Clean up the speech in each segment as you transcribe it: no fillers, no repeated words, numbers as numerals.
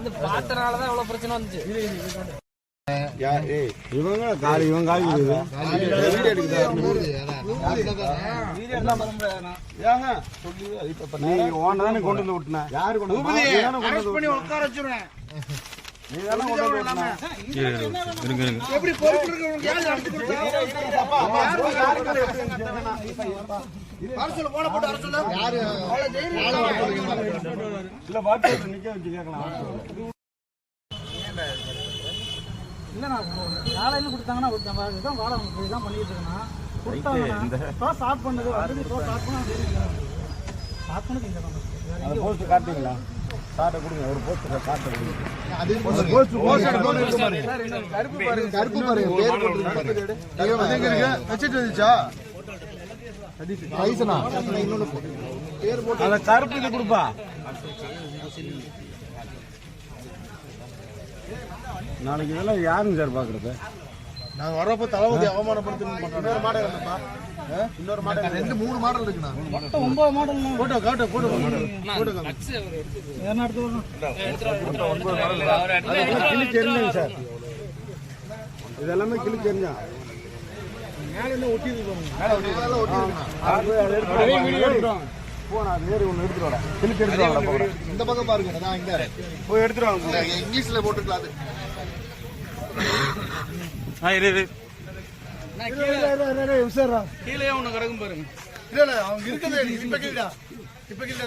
வந்து பார்த்தனாலதான் இவ்வளவு பிரச்சனை வந்துச்சு. இவங்க காலி இவங்க காலி ஓனதானே கொண்டு வந்து விட்டுனேன். யாரு கொண்டு பண்ணி உட்கார வச்சுருவேன். எப்படி இல்லைண்ணா வேலைன்னு கொடுத்தாங்கன்னா இதுதான் வாடகை இதுதான் பண்ணிட்டு இருக்கேண்ணா கொடுத்தாங்கன்னா ஸ்டார்ட் பண்ணது வந்து ஸ்டார்ட் பண்ணது இந்த போஸ்ட் காட்டுங்களா? காட்ட கொடுங்க, ஒரு போஸ்ட் காட்ட கொடுங்க. கருப்பு பாருங்க, பேர் போட்டுருக்கு. இன்னொன்னு பேர் போட்டு அத கருப்பு இது கொடுப்பா. நாளைக்கு இதெல்லாம் யாருங்க சார் பாக்குறது? நான் வரப்போ தளபதி அவமானப்படுத்தணும். இன்னொரு மாடல் இல்லப்பா, இன்னொரு மாடல், 2-3 மாடல் இருக்குண்ணா. மொத்தம் 9 மாடல். போட்டோ காட்டு, போட்டோ கிளி தெரிஞ்சுங்க சார், இதெல்லாமே கிளி தெரிஞ்சா. மேல என்ன ஒட்டி இருக்கு? இந்த பக்கம் பாருங்க, இங்க போய் எடுத்துட்டு வாங்க. இங்கிலீஷ்ல போட்டுக்கலாம். கீழே ஒண்ணு கிடக்கும் பாருங்க. இல்ல அவங்க இருக்கிறது இப்ப கேட்டா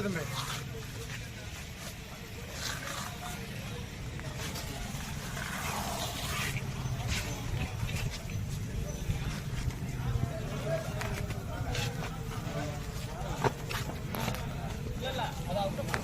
தம்பி.